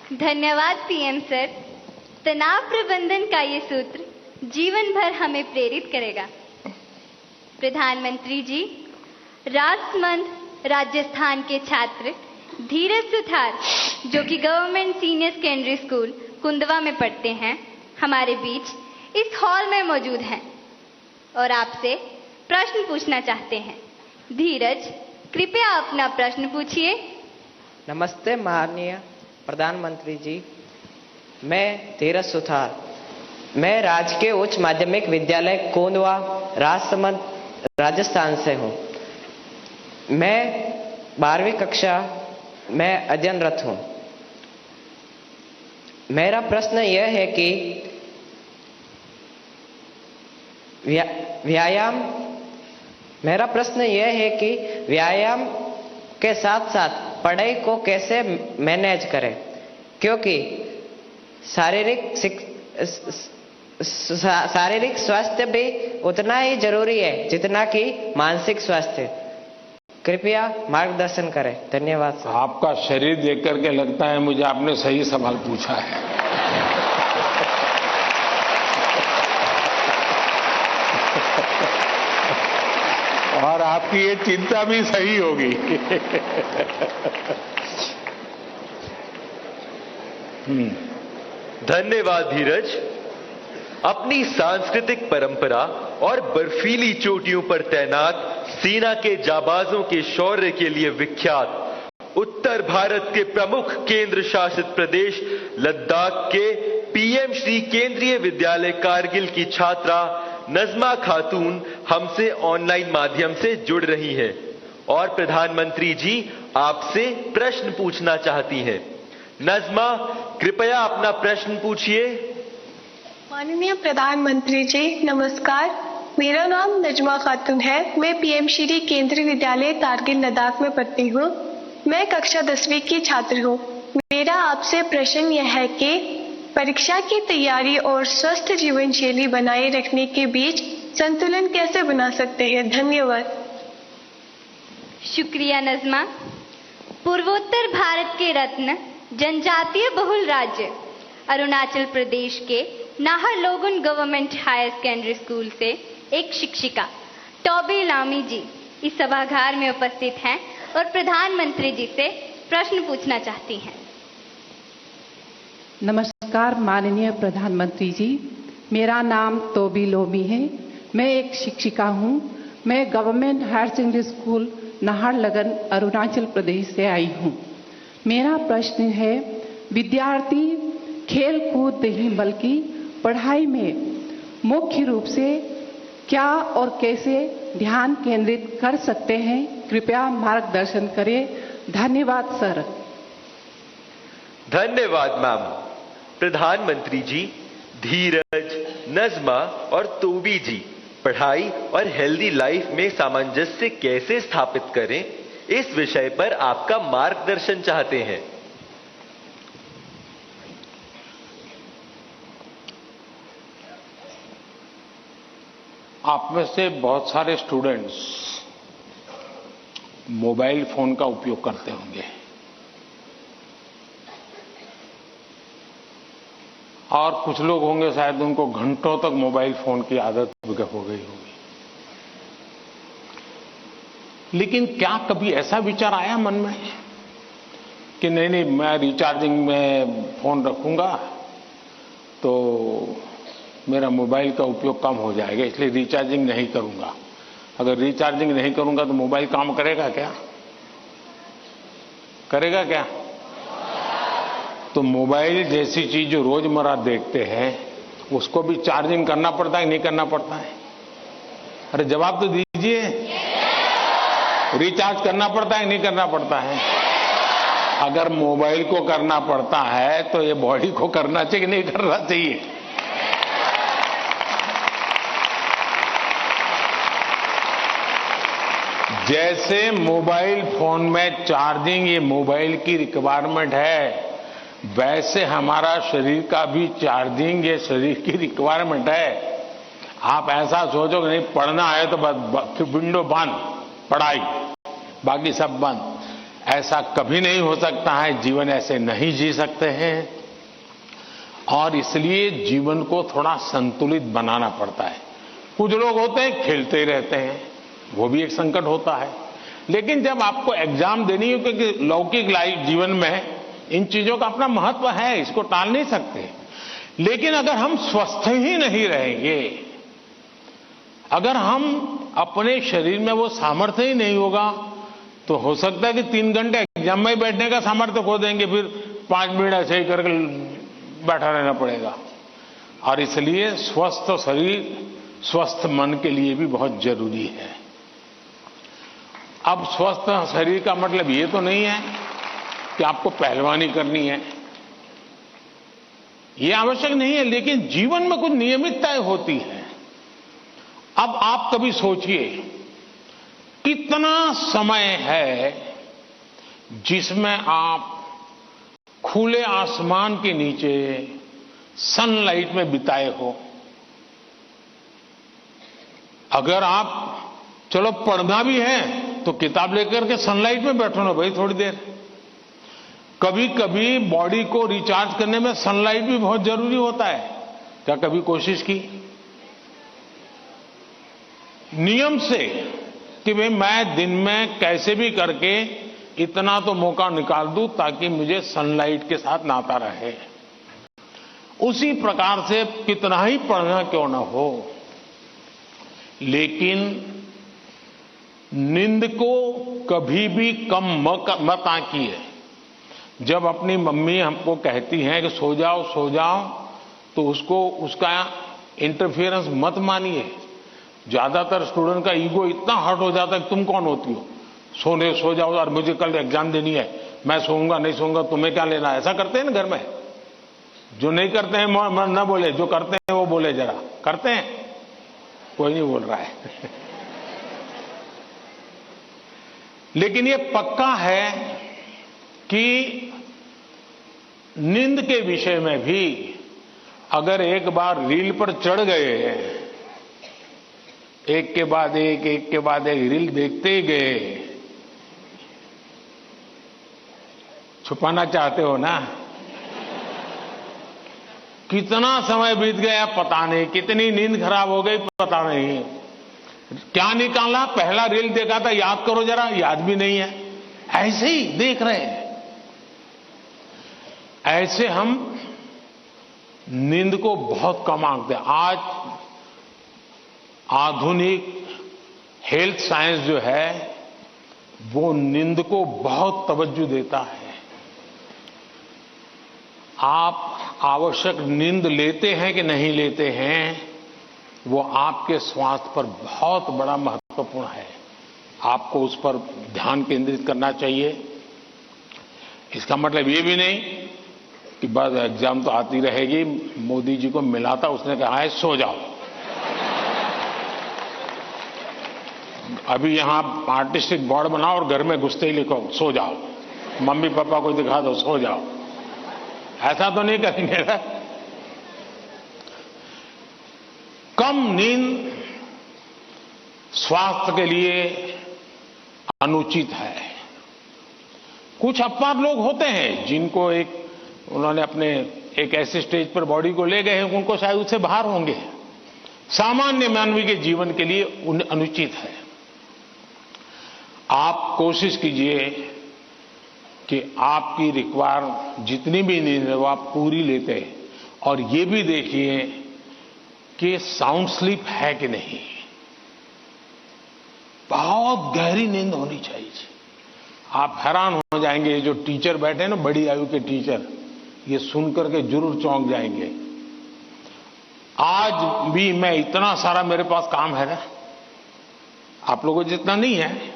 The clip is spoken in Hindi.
धन्यवाद पीएम सर। तनाव प्रबंधन का ये सूत्र जीवन भर हमें प्रेरित करेगा। प्रधानमंत्री जी, राजमंद राजस्थान के छात्र धीरज सुथार, जो कि government senior secondary school Kundwa में पढ़ते हैं, हमारे बीच इस हॉल में मौजूद हैं और आपसे प्रश्न पूछना चाहते हैं। धीरज, कृपया अपना प्रश्न पूछिए। नमस्ते माननीय प्रधानमंत्री जी, मैं धीरज सुथार, मैं राजकीय उच्च माध्यमिक विद्यालय कोंदवा राजसमंद राजस्थान से हूँ। मैं 12वीं कक्षा में अध्ययनरत हूँ। मेरा प्रश्न यह है कि व्यायाम के साथ साथ पढ़ाई को कैसे मैनेज करें, क्योंकि शारीरिक स्वास्थ्य भी उतना ही जरूरी है जितना कि मानसिक स्वास्थ्य। कृपया मार्गदर्शन करें। धन्यवाद सर। आपका शरीर देख करके लगता है मुझे आपने सही सवाल पूछा है। और आपकी ये चिंता भी सही होगी। धन्यवाद धीरज। अपनी सांस्कृतिक परंपरा और बर्फीली चोटियों पर तैनात सेना के जाबाजों के शौर्य के लिए विख्यात उत्तर भारत के प्रमुख केंद्र शासित प्रदेश लद्दाख के पीएम श्री केंद्रीय विद्यालय कारगिल की छात्रा नजमा खातून हमसे ऑनलाइन माध्यम से जुड़ रही हैं और प्रधानमंत्री जी आपसे प्रश्न पूछना चाहती हैं। नजमा, कृपया अपना प्रश्न पूछिए। माननीय प्रधानमंत्री जी नमस्कार, मेरा नाम नजमा खातून है। मैं पीएम श्री केंद्रीय विद्यालय कारगिल लद्दाख में पढ़ती हूँ। मैं कक्षा 10वीं की छात्र हूँ। मेरा आपसे प्रश्न यह है कि परीक्षा की तैयारी और स्वस्थ जीवन शैली बनाए रखने के बीच संतुलन कैसे बना सकते हैं? धन्यवाद। शुक्रिया नजमा। पूर्वोत्तर भारत के रत्न जनजातीय बहुल राज्य अरुणाचल प्रदेश के नाहरलोगुन गवर्नमेंट हायर सेकेंडरी स्कूल से एक शिक्षिका टॉबी लामी जी इस सभागार में उपस्थित हैं और प्रधानमंत्री जी से प्रश्न पूछना चाहती हैं। नमस्कार माननीय प्रधानमंत्री जी, मेरा नाम तोबी लोमी है। मैं एक शिक्षिका हूँ। मैं government higher secondary school Naharlagun Arunachal Pradesh से आई हूँ। मेरा प्रश्न है, विद्यार्थी खेल कूद नहीं बल्कि पढ़ाई में मुख्य रूप से क्या और कैसे ध्यान केंद्रित कर सकते हैं? कृपया मार्गदर्शन करें। धन्यवाद सर। धन्यवाद मैम। प्रधानमंत्री जी, धीरज, नजमा और तोबी जी पढ़ाई और हेल्दी लाइफ में सामंजस्य कैसे स्थापित करें, इस विषय पर आपका मार्गदर्शन चाहते हैं। आप में से बहुत सारे स्टूडेंट्स मोबाइल फोन का उपयोग करते होंगे और कुछ लोग होंगे शायद उनको घंटों तक मोबाइल फोन की आदत हो गई होगी। लेकिन क्या कभी ऐसा विचार आया मन में कि नहीं मैं रिचार्जिंग में फोन रखूंगा तो मेरा मोबाइल का उपयोग कम हो जाएगा, इसलिए रिचार्जिंग नहीं करूंगा। अगर रिचार्जिंग नहीं करूंगा तो मोबाइल काम करेगा क्या? करेगा क्या? तो मोबाइल जैसी चीज जो रोजमर्रा देखते हैं उसको भी चार्जिंग करना पड़ता है, नहीं करना पड़ता है? अरे जवाब तो दीजिए। रिचार्ज करना पड़ता है, नहीं करना पड़ता है? अगर मोबाइल को करना पड़ता है तो ये बॉडी को करना चाहिए कि नहीं करना चाहिए? जैसे मोबाइल फोन में चार्जिंग ये मोबाइल की रिक्वायरमेंट है, वैसे हमारा शरीर का भी चार्जिंग ये शरीर की रिक्वायरमेंट है। आप ऐसा सोचो कि नहीं पढ़ना है तो बस विंडो बंद, पढ़ाई, बाकी सब बंद, ऐसा कभी नहीं हो सकता है, जीवन ऐसे नहीं जी सकते हैं, और इसलिए जीवन को थोड़ा संतुलित बनाना पड़ता है। कुछ लोग होते हैं खेलते ही रहते हैं, वो भी एक संकट होता है। लेकिन जब आपको एग्जाम देनी हो, क्योंकि लौकिक लाइफ जीवन में इन चीजों का अपना महत्व है, इसको टाल नहीं सकते। लेकिन अगर हम स्वस्थ ही नहीं रहेंगे, अगर हम अपने शरीर में वो सामर्थ्य ही नहीं होगा, तो हो सकता है कि 3 घंटे एग्जाम में बैठने का सामर्थ्य खो देंगे, फिर 5 मिनट ऐसे ही करके बैठा रहना पड़ेगा। और इसलिए स्वस्थ शरीर स्वस्थ मन के लिए भी बहुत जरूरी है। अब स्वस्थ शरीर का मतलब ये तो नहीं है कि आपको पहलवानी करनी है, ये आवश्यक नहीं है, लेकिन जीवन में कुछ नियमितताएं होती है। अब आप कभी सोचिए, कितना समय है जिसमें आप खुले आसमान के नीचे सनलाइट में बिताए हो। अगर आप चलो पढ़ना भी है तो किताब लेकर के सनलाइट में बैठो ना भाई थोड़ी देर। कभी कभी बॉडी को रिचार्ज करने में सनलाइट भी बहुत जरूरी होता है। क्या कभी कोशिश की नियम से कि भाई मैं दिन में कैसे भी करके इतना तो मौका निकाल दूं ताकि मुझे सनलाइट के साथ नाता रहे। उसी प्रकार से कितना ही पढ़ना क्यों ना हो, लेकिन नींद को कभी भी कम मत आंकिए। जब अपनी मम्मी हमको कहती हैं कि सो जाओ, तो उसका इंटरफेरेंस मत मानिए। ज्यादातर स्टूडेंट का ईगो इतना हर्ट हो जाता है कि तुम कौन होती हो, सो जाओ और मुझे कल एग्जाम देनी है, मैं सोऊंगा नहीं सोऊंगा, तुम्हें क्या लेना। ऐसा करते हैं ना घर में। जो नहीं करते हैं मन ना बोले, जो करते हैं वो बोले। जरा करते हैं, कोई नहीं बोल रहा है। लेकिन ये पक्का है कि नींद के विषय में भी अगर एक बार रील पर चढ़ गए, एक के बाद एक रील देखते ही गए, छुपाना चाहते हो ना। कितना समय बीत गया पता नहीं, कितनी नींद खराब हो गई पता नहीं। क्या निकाला, पहला रील देखा था, याद करो जरा, याद भी नहीं है, ऐसे ही देख रहे हैं। ऐसे हम नींद को बहुत कम आंकते हैं। आज आधुनिक हेल्थ साइंस जो है वो नींद को बहुत तवज्जो देता है। आप आवश्यक नींद लेते हैं कि नहीं लेते हैं, वो आपके स्वास्थ्य पर बहुत बड़ा महत्वपूर्ण है। आपको उस पर ध्यान केंद्रित करना चाहिए। इसका मतलब ये भी नहीं कि बस एग्जाम तो आती रहेगी। मोदी जी को मिला था, उसने कहा है सो जाओ। अभी यहां आर्टिस्टिक बोर्ड बनाओ और घर में घुसते ही लिखो सो जाओ, मम्मी पापा को दिखा दो सो जाओ। ऐसा तो नहीं करेंगे ना। कम नींद स्वास्थ्य के लिए अनुचित है। कुछ अपवाद लोग होते हैं जिनको उन्होंने अपने एक ऐसे स्टेज पर बॉडी को ले गए हैं, उनको शायद उससे बाहर होंगे। सामान्य मानवीय के जीवन के लिए अनुचित है। आप कोशिश कीजिए कि आपकी रिक्वायर जितनी भी नींद है वो आप पूरी लेते हैं, और ये भी देखिए कि साउंड स्लीप है कि नहीं। बहुत गहरी नींद होनी चाहिए। आप हैरान हो जाएंगे, ये जो टीचर बैठे हैं ना, बड़ी आयु के टीचर, ये सुनकर के जरूर चौंक जाएंगे। आज भी मैं इतना सारा मेरे पास काम है ना, आप लोगों जितना नहीं है,